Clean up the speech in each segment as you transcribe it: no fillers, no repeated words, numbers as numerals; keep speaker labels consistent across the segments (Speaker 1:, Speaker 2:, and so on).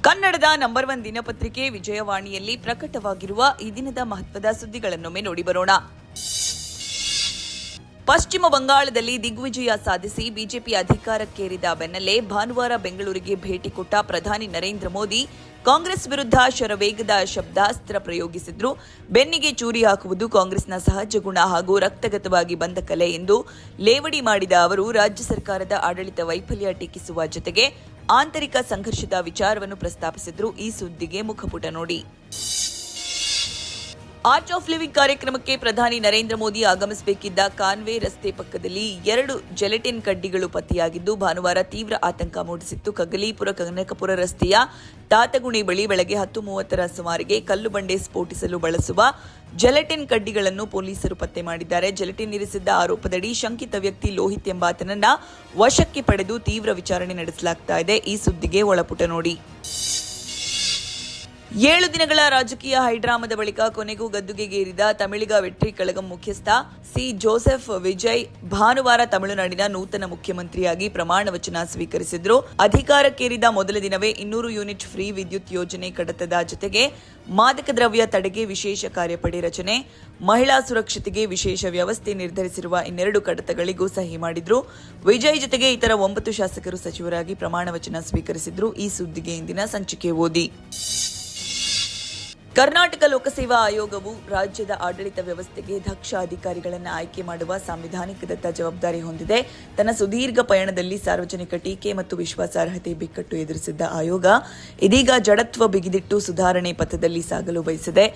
Speaker 1: ಕನ್ನಡದ ನಂಬರ್ 1 ದಿನಪತ್ರಿಕೆ ವಿಜಯವಾಣಿಯಲ್ಲಿ ಪ್ರಕಟವಾಗಿರುವ ಈ ದಿನದ ಮಹತ್ವದ ಸುದ್ದಿಗಳನ್ನೊಮ್ಮೆ ನೋಡಿ ಬರೋಣ. ಪಶ್ಚಿಮ ಬಂಗಾಳದಲ್ಲಿ ದಿಗ್ವಿಜಯ ಸಾಧಿಸಿ ಬಿಜೆಪಿ ಅಧಿಕಾರಕ್ಕೇರಿದ ಬೆನ್ನಲ್ಲೇ ಭಾನುವಾರ ಬೆಂಗಳೂರಿಗೆ ಭೇಟಿ ಕೊಟ್ಟ ಪ್ರಧಾನಿ ನರೇಂದ್ರ ಮೋದಿ ಕಾಂಗ್ರೆಸ್ ವಿರುದ್ಧ ಶರವೇಗದ ಶಬ್ದಾಸ್ತ್ರ ಪ್ರಯೋಗಿಸಿದ್ರು. ಬೆನ್ನಿಗೆ ಚೂರಿ ಹಾಕುವುದು ಕಾಂಗ್ರೆಸ್ನ ಸಹಜ ಗುಣ ಹಾಗೂ ರಕ್ತಗತವಾಗಿ ಬಂದ ಕಲೆ ಎಂದು ಲೇವಡಿ ಮಾಡಿದ ಅವರು ರಾಜ್ಯ ಸರ್ಕಾರದ ಆಡಳಿತ ವೈಫಲ್ಯ ಟೀಕಿಸುವ ಜೊತೆಗೆ ಆಂತರಿಕ ಸಂಘರ್ಷದ ವಿಚಾರವನ್ನು ಪ್ರಸ್ತಾಪಿಸಿದ್ರು. ಈ ಸುದ್ದಿಗೆ ಮುಖಪುಟ ನೋಡಿ. ಆರ್ಟ್ ಆಫ್ ಲಿವಿಂಗ್ ಕಾರ್ಯಕ್ರಮಕ್ಕೆ ಪ್ರಧಾನಿ ನರೇಂದ್ರ ಮೋದಿ ಆಗಮಿಸಬೇಕಿದ್ದ ಕಾನ್ವೆ ರಸ್ತೆ ಪಕ್ಕದಲ್ಲಿ 2 ಜೆಲೆಟಿನ್ ಕಡ್ಡಿಗಳು ಪತ್ತೆಯಾಗಿದ್ದು ಭಾನುವಾರ ತೀವ್ರ ಆತಂಕ ಮೂಡಿಸಿತ್ತು. ಕಗ್ಗಲೀಪುರ ಕನಕಪುರ ರಸ್ತೆಯ ತಾತಗುಣಿ ಬಳಿ ಬೆಳಗ್ಗೆ 10:30 ಸುಮಾರಿಗೆ ಕಲ್ಲು ಬಂಡೆ ಸ್ಫೋಟಿಸಲು ಬಳಸುವ ಜೆಲೆಟಿನ್ ಕಡ್ಡಿಗಳನ್ನು ಪೊಲೀಸರು ಪತ್ತೆ ಮಾಡಿದ್ದಾರೆ. ಜೆಲೆಟಿನ್ ಇರಿಸಿದ್ದ ಆರೋಪದಡಿ ಶಂಕಿತ ವ್ಯಕ್ತಿ ಲೋಹಿತ್ ಎಂಬಾತನನ್ನ ವಶಕ್ಕೆ ಪಡೆದು ತೀವ್ರ ವಿಚಾರಣೆ ನಡೆಸಲಾಗ್ತಾ ಇದೆ. ಈ ಸುದ್ದಿಗೆ ಒಳಪುಟ ನೋಡಿ. 7 ದಿನಗಳ ರಾಜಕೀಯ ಹೈಡ್ರಾಮದ ಬಳಿಕ ಕೊನೆಗೂ ಗದ್ದುಗೆಗೇರಿದ ತಮಿಳಿಗ ವೆಟ್ರಿ ಕಳಗಂ ಮುಖ್ಯಸ್ಥ ಸಿ ಜೋಸೆಫ್ ವಿಜಯ್ ಭಾನುವಾರ ತಮಿಳುನಾಡಿನ ನೂತನ ಮುಖ್ಯಮಂತ್ರಿಯಾಗಿ ಪ್ರಮಾಣ ವಚನ ಸ್ವೀಕರಿಸಿದ್ರು. ಅಧಿಕಾರಕ್ಕೇರಿದ ಮೊದಲ ದಿನವೇ 200 ಯೂನಿಟ್ ಫ್ರೀ ವಿದ್ಯುತ್ ಯೋಜನೆ ಕಡತದ ಜೊತೆಗೆ ಮಾದಕ ದ್ರವ್ಯ ತಡೆಗೆ ವಿಶೇಷ ಕಾರ್ಯಪಡೆ ರಚನೆ, ಮಹಿಳಾ ಸುರಕ್ಷತೆಗೆ ವಿಶೇಷ ವ್ಯವಸ್ಥೆ ನಿರ್ಧರಿಸಿರುವ 2 ಕಡತಗಳಿಗೂ ಸಹಿ ಮಾಡಿದ್ರು. ವಿಜಯ್ ಜೊತೆಗೆ ಇತರ 9 ಶಾಸಕರು ಸಚಿವರಾಗಿ ಪ್ರಮಾಣ ವಚನ ಸ್ವೀಕರಿಸಿದ್ರು. ಈ ಸುದ್ದಿಗೆ ಇಂದಿನ ಸಂಚಿಕೆ ಓದಿ. ಕರ್ನಾಟಕ ಲೋಕಸೇವಾ ಆಯೋಗವು ರಾಜ್ಯದ ಆಡಳಿತ ವ್ಯವಸ್ಥೆಗೆ ದಕ್ಷ ಅಧಿಕಾರಿಗಳನ್ನು ಆಯ್ಕೆ ಮಾಡುವ ಸಾಂವಿಧಾನಿಕದತ್ತ ಜವಾಬ್ದಾರಿ ಹೊಂದಿದೆ. ತನ್ನ ಸುದೀರ್ಘ ಪಯಣದಲ್ಲಿ ಸಾರ್ವಜನಿಕ ಟೀಕೆ ಮತ್ತು ವಿಶ್ವಾಸಾರ್ಹತೆ ಬಿಕ್ಕಟ್ಟು ಎದುರಿಸಿದ್ದ ಆಯೋಗ ಇದೀಗ ಜಡತ್ವ ಬಿಗಿದಿಟ್ಟು ಸುಧಾರಣೆ ಪಥದಲ್ಲಿ ಸಾಗಲು ಬಯಸಿದೆ.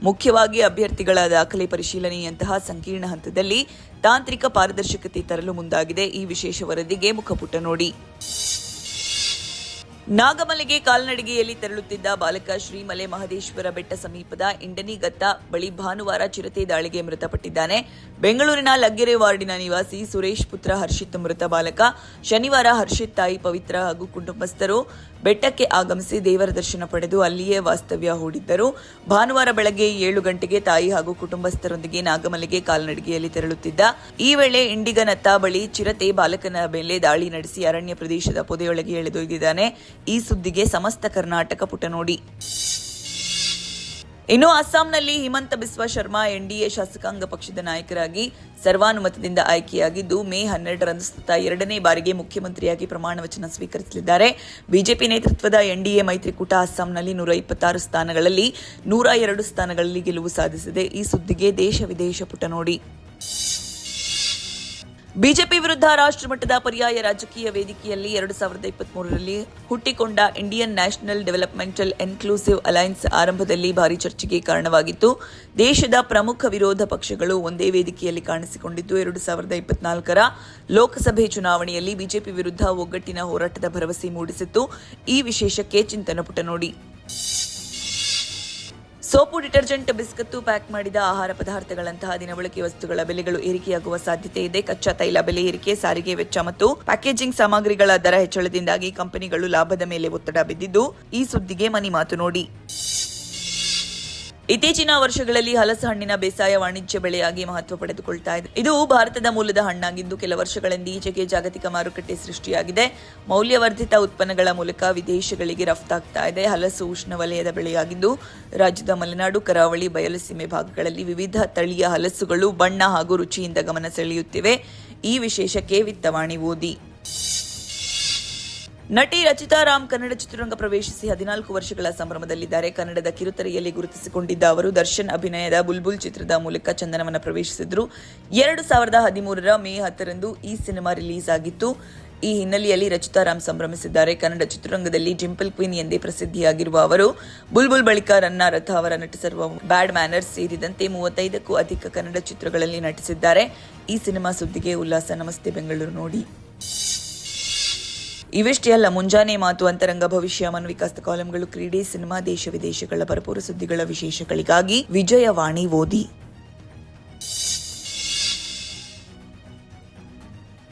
Speaker 1: ಮುಖ್ಯವಾಗಿ ಅಭ್ಯರ್ಥಿಗಳ ದಾಖಲೆ ಪರಿಶೀಲನೆಯಂತಹ ಸಂಕೀರ್ಣ ಹಂತದಲ್ಲಿ ತಾಂತ್ರಿಕ ಪಾರದರ್ಶಕತೆ ತರಲು ಮುಂದಾಗಿದೆ. ಈ ವಿಶೇಷ ವರದಿಗೆ ಮುಖಪುಟ ನೋಡಿ. ನಾಗಮಲೆಗೆ ಕಾಲ್ನಡಿಗೆಯಲ್ಲಿ ತೆರಳುತ್ತಿದ್ದ ಬಾಲಕ ಶ್ರೀಮಲೆ ಮಹದೇಶ್ವರ ಬೆಟ್ಟ ಸಮೀಪದ ಇಂಡನಿಗತ್ತ ಬಳಿ ಭಾನುವಾರ ಚಿರತೆ ದಾಳಿಗೆ ಮೃತಪಟ್ಟಿದ್ದಾನೆ. ಬೆಂಗಳೂರಿನ ಲಗ್ಗೆರೆ ವಾರ್ಡಿನ ನಿವಾಸಿ ಸುರೇಶ್ ಪುತ್ರ ಹರ್ಷಿತ್ ಮೃತ ಬಾಲಕ. ಶನಿವಾರ ಹರ್ಷಿತ್ ತಾಯಿ ಪವಿತ್ರ ಹಾಗೂ ಕುಟುಂಬಸ್ಥರು ಬೆಟ್ಟಕ್ಕೆ ಆಗಮಿಸಿ ದೇವರ ದರ್ಶನ ಪಡೆದು ಅಲ್ಲಿಯೇ ವಾಸ್ತವ್ಯ ಹೂಡಿದ್ದರು. ಭಾನುವಾರ ಬೆಳಗ್ಗೆ 7 ಗಂಟೆಗೆ ತಾಯಿ ಹಾಗೂ ಕುಟುಂಬಸ್ಥರೊಂದಿಗೆ ನಾಗಮಲೆಗೆ ಕಾಲ್ನಡಿಗೆಯಲ್ಲಿ ತೆರಳುತ್ತಿದ್ದ ಈ ವೇಳೆ ಇಂಡಿಗನತ್ತ ಬಳಿ ಚಿರತೆ ಬಾಲಕನ ಮೇಲೆ ದಾಳಿ ನಡೆಸಿ ಅರಣ್ಯ ಪ್ರದೇಶದ ಪೊದೆಯೊಳಗೆ ಎಳೆದೊಯ್ದಿದ್ದಾನೆ. ಈ ಸುದ್ದಿಗೆ ಸಮಸ್ತ ಕರ್ನಾಟಕ ಪುಟ ನೋಡಿ. ಇನ್ನು ಅಸ್ಸಾಂನಲ್ಲಿ ಹಿಮಂತ ಬಿಸ್ವಾ ಶರ್ಮಾ ಎನ್ಡಿಎ ಶಾಸಕಾಂಗ ಪಕ್ಷದ ನಾಯಕರಾಗಿ ಸರ್ವಾನುಮತದಿಂದ ಆಯ್ಕೆಯಾಗಿದ್ದು ಮೇ 12ರಂದು ಸತತ 2ನೇ ಬಾರಿಗೆ ಮುಖ್ಯಮಂತ್ರಿಯಾಗಿ ಪ್ರಮಾಣ ವಚನ ಸ್ವೀಕರಿಸಲಿದ್ದಾರೆ. ಬಿಜೆಪಿ ನೇತೃತ್ವದ ಎನ್ಡಿಎ ಮೈತ್ರಿಕೂಟ ಅಸ್ಸಾಂನಲ್ಲಿ 126 ಸ್ಥಾನಗಳಲ್ಲಿ 102 ಸ್ಥಾನಗಳಲ್ಲಿ ಗೆಲುವು ಸಾಧಿಸಿದೆ. ಈ ಸುದ್ದಿಗೆ ದೇಶ ವಿದೇಶ ಪುಟ ನೋಡಿ. ಬಿಜೆಪಿ ವಿರುದ್ಧ ರಾಷ್ಟ್ರಮಟ್ಟದ ಪರ್ಯಾಯ ರಾಜಕೀಯ ವೇದಿಕೆಯಲ್ಲಿ 2023ರಲ್ಲಿ ಹುಟ್ಟಿಕೊಂಡ Indian National Developmental Inclusive Alliance ಆರಂಭದಲ್ಲಿ ಭಾರಿ ಚರ್ಚೆಗೆ ಕಾರಣವಾಗಿತ್ತು. ದೇಶದ ಪ್ರಮುಖ ವಿರೋಧ ಪಕ್ಷಗಳು ಒಂದೇ ವೇದಿಕೆಯಲ್ಲಿ ಕಾಣಿಸಿಕೊಂಡಿದ್ದು 2024ರ ಲೋಕಸಭೆ ಚುನಾವಣೆಯಲ್ಲಿ ಬಿಜೆಪಿ ವಿರುದ್ಧ ಒಗ್ಗಟ್ಟಿನ ಹೋರಾಟದ ಭರವಸೆ ಮೂಡಿಸಿತ್ತು. ಈ ವಿಶೇಷಕ್ಕೆ ಚಿಂತನ ಪುಟ ನೋಡಿ. ಸೋಪು, ಡಿಟರ್ಜೆಂಟ್, ಬಿಸ್ಕತ್ತು, ಪ್ಯಾಕ್ ಮಾಡಿದ ಆಹಾರ ಪದಾರ್ಥಗಳಂತಹ ದಿನಬಳಕೆ ವಸ್ತುಗಳ ಬೆಲೆಗಳು ಏರಿಕೆಯಾಗುವ ಸಾಧ್ಯತೆ ಇದೆ. ಕಚ್ಚಾ ತೈಲ ಬೆಲೆ ಏರಿಕೆ, ಸಾರಿಗೆ ವೆಚ್ಚ ಮತ್ತು ಪ್ಯಾಕೇಜಿಂಗ್ ಸಾಮಗ್ರಿಗಳ ದರ ಹೆಚ್ಚಳದಿಂದಾಗಿ ಕಂಪನಿಗಳು ಲಾಭದ ಮೇಲೆ ಒತ್ತಡ ಬಿದ್ದಿದ್ದು ಈ ಸುದ್ದಿಗೆ ಮನಿ ಮಾತು ನೋಡಿ. ಇತ್ತೀಚಿನ ವರ್ಷಗಳಲ್ಲಿ ಹಲಸು ಹಣ್ಣಿನ ಬೇಸಾಯ ವಾಣಿಜ್ಯ ಬೆಳೆಯಾಗಿ ಮಹತ್ವ ಪಡೆದುಕೊಳ್ತಾ ಇದೆ. ಇದು ಭಾರತದ ಮೂಲದ ಹಣ್ಣಾಗಿದ್ದು ಕೆಲ ವರ್ಷಗಳಿಂದೀಚೆಗೆ ಜಾಗತಿಕ ಮಾರುಕಟ್ಟೆ ಸೃಷ್ಟಿಯಾಗಿದೆ. ಮೌಲ್ಯವರ್ಧಿತ ಉತ್ಪನ್ನಗಳ ಮೂಲಕ ವಿದೇಶಗಳಿಗೆ ರಫ್ತಾಗ್ತಾ ಇದೆ. ಹಲಸು ಉಷ್ಣವಲಯದ ಬೆಳೆಯಾಗಿದ್ದು ರಾಜ್ಯದ ಮಲೆನಾಡು, ಕರಾವಳಿ, ಬಯಲುಸೀಮೆ ಭಾಗಗಳಲ್ಲಿ ವಿವಿಧ ತಳಿಯ ಹಲಸುಗಳು ಬಣ್ಣ ಹಾಗೂ ರುಚಿಯಿಂದ ಗಮನ ಸೆಳೆಯುತ್ತಿವೆ. ಈ ವಿಶೇಷಕ್ಕೆ ವಿತ್ತವಾಣಿ ಓದಿ. ನಟಿ ರಚಿತಾ ರಾಮ್ ಕನ್ನಡ ಚಿತ್ರರಂಗ ಪ್ರವೇಶಿಸಿ 14 ವರ್ಷಗಳ ಸಂಭ್ರಮದಲ್ಲಿದ್ದಾರೆ. ಕನ್ನಡದ ಕಿರುತೆರೆಯಲ್ಲಿ ಗುರುತಿಸಿಕೊಂಡಿದ್ದ ಅವರು ದರ್ಶನ್ ಅಭಿನಯದ ಬುಲ್ಬುಲ್ ಚಿತ್ರದ ಮೂಲಕ ಚಂದನವನ ಪ್ರವೇಶಿಸಿದ್ರು. 2013ರ ಮೇ 10ರಂದು ಈ ಸಿನಿಮಾ ರಿಲೀಸ್ ಆಗಿತ್ತು. ಈ ಹಿನ್ನೆಲೆಯಲ್ಲಿ ರಚಿತಾ ರಾಮ್ ಸಂಭ್ರಮಿಸಿದ್ದಾರೆ. ಕನ್ನಡ ಚಿತ್ರರಂಗದಲ್ಲಿ ಡಿಂಪಲ್ ಕ್ವೀನ್ ಎಂದೇ ಪ್ರಸಿದ್ಧಿಯಾಗಿರುವ ಅವರು ಬುಲ್ಬುಲ್ ಬಳಿಕ ರನ್ನ ರಥ ಅವರ ನಟಿಸಿರುವ ಬ್ಯಾಡ್ ಮ್ಯಾನರ್ಸ್ ಸೇರಿದಂತೆ 35ಕ್ಕೂ ಅಧಿಕ ಕನ್ನಡ ಚಿತ್ರಗಳಲ್ಲಿ ನಟಿಸಿದ್ದಾರೆ. ಈ ಸಿನಿಮಾ ಸುದ್ದಿಗೆ ಉಲ್ಲಾಸ ನಮಸ್ತೆ ಬೆಂಗಳೂರು ನೋಡಿ. ಇವೆಷ್ಟೇ ಅಲ್ಲ, ಮುಂಜಾನೆ ಮಾತು, ಅಂತರಂಗ, ಭವಿಷ್ಯ, ಮನ್ವಿಕಾಸ್ತ ಕಾಲಂಗಳು, ಕ್ರೀಡೆ, ಸಿನಿಮಾ, ದೇಶ ವಿದೇಶಗಳ ಭರಪೂರ ಸುದ್ದಿಗಳ ವಿಶೇಷಗಳಿಗಾಗಿ ವಿಜಯವಾಣಿ ಓದಿ.